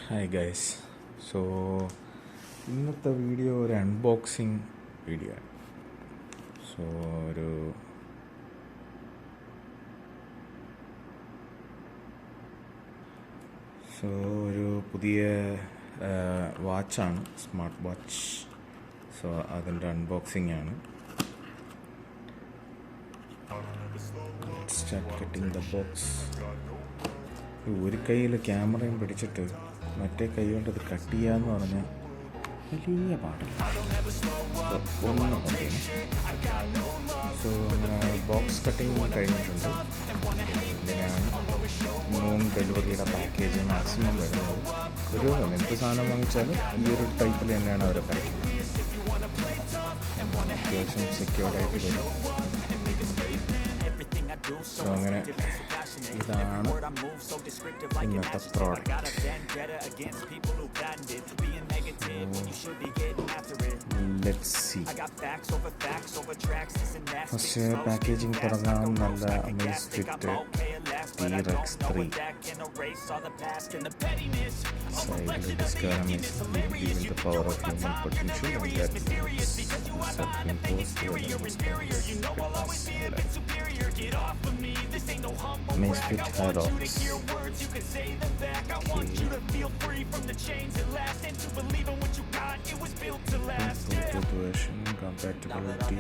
Hi guys. So ഇന്നത്തെ video ഒരു unboxing video ആണ്. സോ ഒരു പുതിയ വാച്ചാണ്, സ്മാർട്ട് വാച്ച്. സോ അതിൻ്റെ അൺബോക്സിങ് ആണ്. Start cutting the box. ഒരു കയ്യിൽ ക്യാമറയും പിടിച്ചിട്ട് മറ്റേ കൈ കൊണ്ട് ഇത് കട്ട് ചെയ്യാന്ന് പറഞ്ഞാൽ വലിയ പാടില്ല. സോ അങ്ങനെ ബോക്സ് കട്ടിങ് കഴിഞ്ഞിട്ടുണ്ട്. ഇങ്ങനെയാണ് നോൺ ഡെലിവറിയുടെ പാക്കേജ് മാക്സിമം വരുന്നത്. ഒരു എന്ത് സാധനം വാങ്ങിച്ചാലും ഈ ഒരു ടൈപ്പിൽ തന്നെയാണ് അവരെ പാക്ക് ചെയ്യുന്നത്. അത്യാവശ്യം സെക്യൂർഡായിട്ട് വരും. സോ അങ്ങനെ ഇതാണ് ഇന്നത്തെ product. Let's see. First packaging തുടങ്ങാൻ നല്ല അമേസ്ഫിറ്റ് T-Rex 3 സൈഡിൽ discover the power of human potential and that self-imposed Amazfit Hyrox. Version compatibility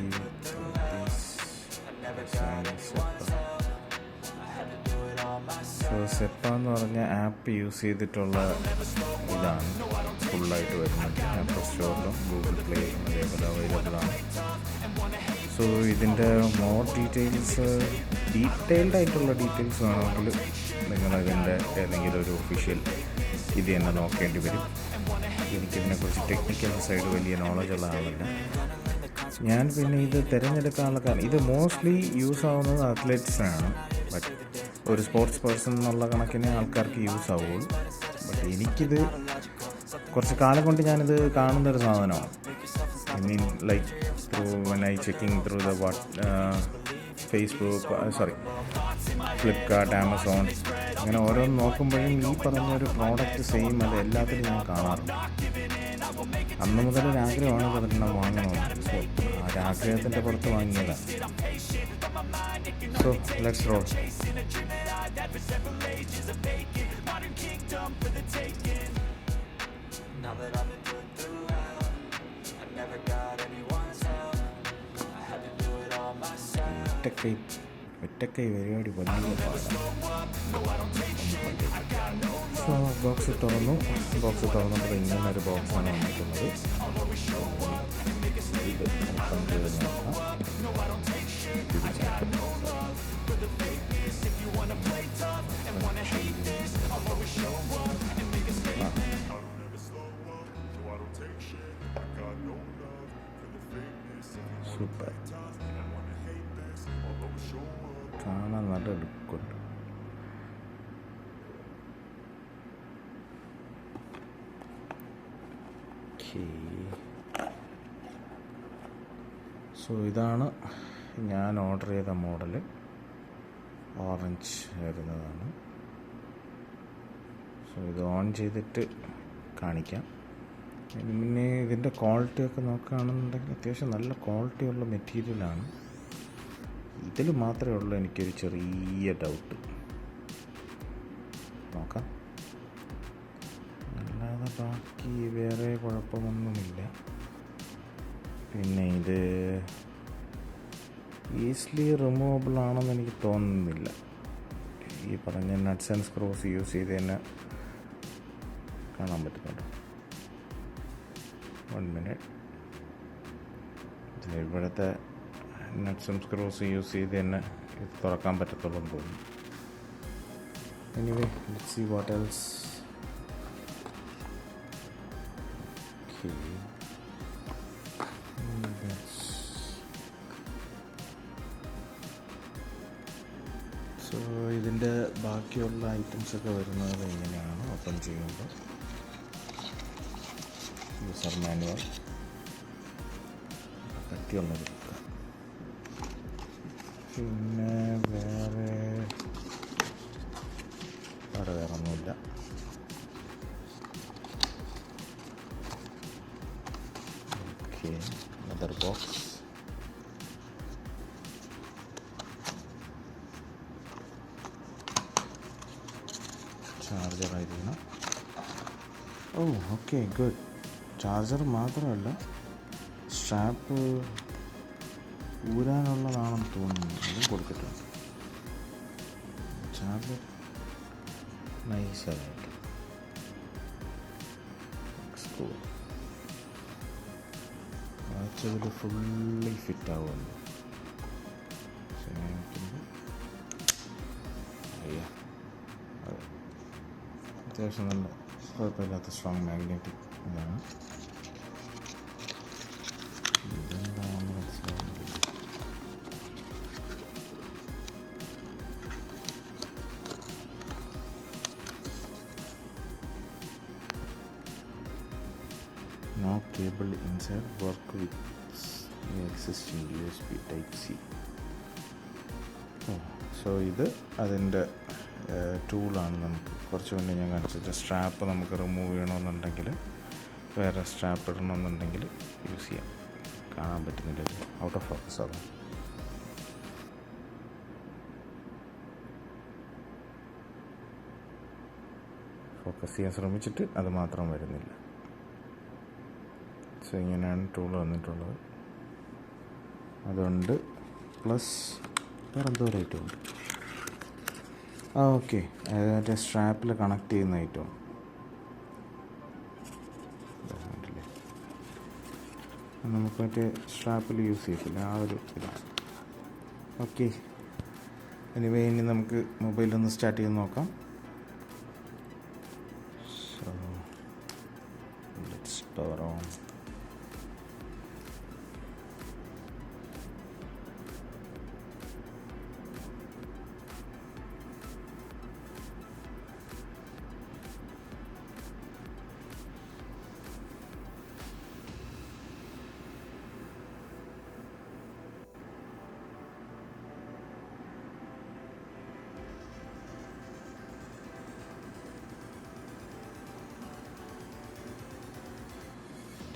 സെപ്പ എന്ന് പറഞ്ഞ ആപ്പ് യൂസ് ചെയ്തിട്ടുള്ള ഇതാണ് ഫുള്ളായിട്ട് വരുന്നത്. ആപ്പ് സ്റ്റോറിലും ഗൂഗിൾ പ്ലേയിലും അതേപോലെ അവൈലബിൾ ആണ്. സോ ഇതിൻ്റെ മോർ ഡീറ്റെയിൽഡ് ആയിട്ടുള്ള ഡീറ്റെയിൽസ് വേണമെങ്കിൽ നിങ്ങളതിൻ്റെ ഏതെങ്കിലും ഒരു ഒഫീഷ്യൽ ഇത് തന്നെ നോക്കേണ്ടി വരും. എനിക്കിതിനെക്കുറിച്ച് ടെക്നിക്കൽ സൈഡ് വലിയ നോളജുള്ള ആളല്ല ഞാൻ. പിന്നെ ഇത് തിരഞ്ഞെടുക്കാനുള്ള കാരണം ഇത് മോസ്റ്റ്ലി യൂസ് ആവുന്നത് അത്ലറ്റ്സിനാണ്. ബട്ട് ഒരു സ്പോർട്സ് പേഴ്സൺ എന്നുള്ള കണക്കിന് ആൾക്കാർക്ക് യൂസ് ആവുള്ളൂ. ബട്ട് എനിക്കിത് കുറച്ച് കാലം കൊണ്ട് ഞാനിത് കാണുന്നൊരു സാധനമാണ്. I mean like through when I checking through the Flipkart, Amazon, അങ്ങനെ ഓരോന്ന് നോക്കുമ്പോഴും ഈ പറഞ്ഞൊരു പ്രോഡക്റ്റ് സെയിം അത് എല്ലാത്തിലും ഞാൻ കാണാറുണ്ട്. അന്ന് മുതൽ ഒരാഗ്രഹമാണ് അതെല്ലാം വാങ്ങണമെന്ന്. സോ ആ ഒരാഗ്രഹത്തിൻ്റെ പുറത്ത് വാങ്ങിയതാണ്. So let's role. ഒറ്റക്കൈ പരിപാടി വലിയ പാടാണ്. സോ ബോക്സ് തുറന്നപ്പോൾ ഇങ്ങനൊരു ബോക്സാണ് വന്നിട്ടുള്ളത്. ഇത് ഓപ്പൺ ചെയ്ത് നോക്കാം. സൂപ്പർ, കാണാൻ നല്ല ലുക്കുണ്ട്. സോ ഇതാണ് ഞാൻ ഓർഡർ ചെയ്ത മോഡൽ. ഓറഞ്ച് വരുന്നതാണ്. സോ ഇത് ഓൺ ചെയ്തിട്ട് കാണിക്കാം. പിന്നെ ഇതിൻ്റെ ക്വാളിറ്റിയൊക്കെ നോക്കുകയാണെന്നുണ്ടെങ്കിൽ അത്യാവശ്യം നല്ല ക്വാളിറ്റിയുള്ള മെറ്റീരിയലാണ്. ഇതിൽ മാത്രമേ ഉള്ളൂ എനിക്കൊരു ചെറിയ ഡൗട്ട്. നോക്കാം. അല്ലാതെ ബാക്കി വേറെ കുഴപ്പമൊന്നുമില്ല. പിന്നെ ഇത് ഈസിലി റിമൂവബിൾ ആണെന്ന് എനിക്ക് തോന്നുന്നില്ല. ഈ പറഞ്ഞ നട്ട്സ് ആൻഡ് സ്ക്രൂസ് യൂസ് ചെയ്ത് തന്നെ കാണാൻ പറ്റുന്നുണ്ട്. 1 മിനിറ്റ്. ഇവിടുത്തെ നട്ട്സും സ്ക്രൂസും യൂസ് ചെയ്ത് തന്നെ ഇത് തുറക്കാൻ പറ്റത്തുള്ളൂ എന്ന് തോന്നുന്നു. Anyway let's see what else. So ഇതിൻ്റെ ബാക്കിയുള്ള ഐറ്റംസൊക്കെ വരുന്നത് എങ്ങനെയാണ് ഓപ്പൺ ചെയ്യുമ്പോൾ. യൂസർ മാനുവൽ, കട്ടിയുള്ളത്. പിന്നെ വേറെ ഒന്നുമില്ല. Okay, another box. ചാർജർ ആയിരിക്കണം. Oh okay good. ചാർജർ മാത്രമല്ല, സ്ട്രാപ്പ് ഊരാനുള്ളതാണെന്ന് തോന്നുന്നു. അതും കൊടുത്തിട്ടുണ്ട്. ചാർജർ നൈസായിട്ട് വായിച്ചതിൽ ഫുള്ളി ഫിറ്റാവുന്നു. അയ്യാ, അതെ, അത്യാവശ്യം നല്ല കുഴപ്പമില്ലാത്ത സ്ട്രോങ് മാഗ്നറ്റിക് ഇതാണ്. ഇതെന്താണെന്ന് മനസ്സിലാവുന്നില്ല. No cable inside. Work with the existing USB Type-C. So ഇത് അതിൻ്റെ ടൂളാണ്. നമുക്ക് കുറച്ച് മുന്നേ ഞാൻ കാണിച്ചിട്ട് സ്ട്രാപ്പ് നമുക്ക് റിമൂവ് ചെയ്യണമെന്നുണ്ടെങ്കിൽ, വേറെ സ്ട്രാപ്പ് ഇടണമെന്നുണ്ടെങ്കിൽ യൂസ് ചെയ്യാം. കാണാൻ പറ്റുന്നില്ല, ഔട്ട് ഓഫ് ഫോക്കസ് ആണ്. ഫോക്കസ് ചെയ്യാൻ ശ്രമിച്ചിട്ട് അത് മാത്രം വരുന്നില്ല. സോ ഇങ്ങനെയാണ് ടൂൾ വന്നിട്ടുള്ളത്. അതുകൊണ്ട് പ്ലസ് വേറെ എന്തോ ഒരു ഐറ്റം ഉണ്ട്. ഓക്കെ, മറ്റേ സ്ട്രാപ്പിൽ കണക്ട് ചെയ്യുന്ന ഐറ്റം. നമുക്ക് മറ്റേ സ്ട്രാപ്പിൽ യൂസ് ചെയ്യത്തില്ല, ആ ഒരു ഇതാണ്. ഓക്കെ, എനിവേ ഇനി നമുക്ക് മൊബൈലൊന്ന് സ്റ്റാർട്ട് ചെയ്ത് നോക്കാം. So let's power on.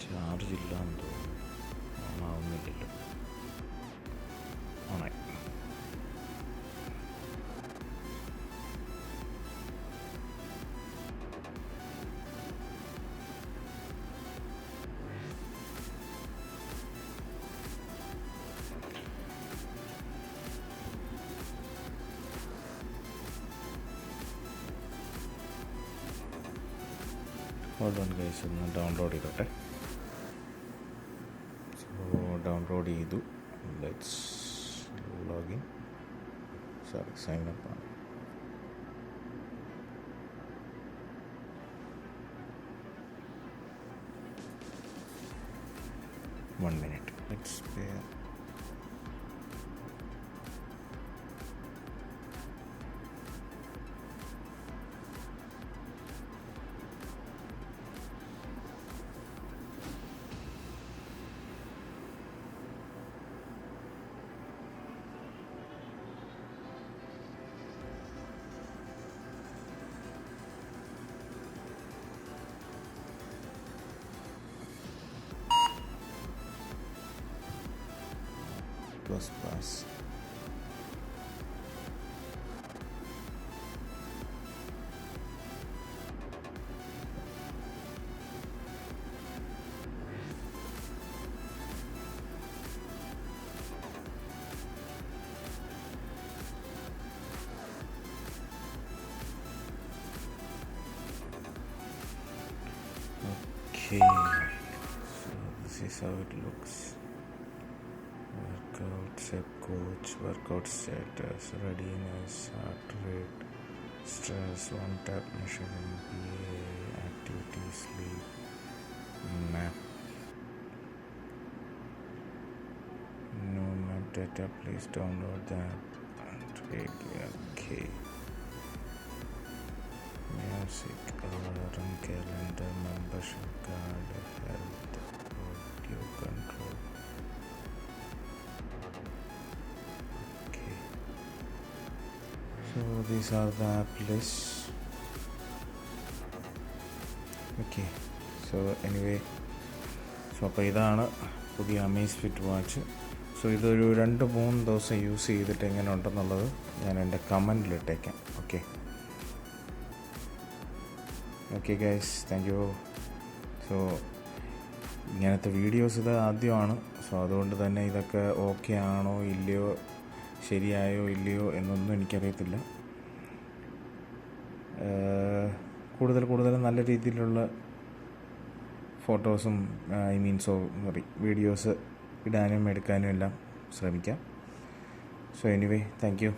Charge ഇല്ലാന്ന് തോന്നുന്നു, ഓണാവുന്നില്ലല്ലോ. ഓണായി. ഹോൾഡ് ഓൺ ഗൈസ്, ഒന്ന് ഡൗൺലോഡ് ചെയ്തോട്ടെ. ഡൗൺലോഡ് ചെയ്തു. Let's login, sorry sign up ആണ്. One minute, let's pay. Pass. Okay, so this is how it looks. Workout, set coach, workout status, readiness, heart rate, stress, one tap measuring PA, activity, sleep, map. No map data, please download that and take it. Okay. Music, alarm, calendar, membership card, health, audio control. So these are the app lists. Okay, so anyway, so അപ്പോൾ ഇതാണ് പുതിയ അമേസ്ഫിറ്റ് watch. So ഇതൊരു 2-3 ദിവസം use ചെയ്തിട്ട് എങ്ങനെ ഉണ്ടെന്നുള്ളത് ഞാൻ എൻ്റെ കമൻറ്റിലിട്ടേക്കാം. Okay guys, thank you. So ഇങ്ങനത്തെ വീഡിയോസ് ഇത് ആദ്യമാണ്. സോ അതുകൊണ്ട് തന്നെ ഇതൊക്കെ ഓക്കെ ആണോ ഇല്ലയോ, ശരിയായോ ഇല്ലയോ എന്നൊന്നും എനിക്കറിയത്തില്ല. കൂടുതൽ നല്ല രീതിയിലുള്ള ഫോട്ടോസും വീഡിയോസ് ഇടാനും എടുക്കാനും എല്ലാം ശ്രമിക്കാം. So anyway, thank you.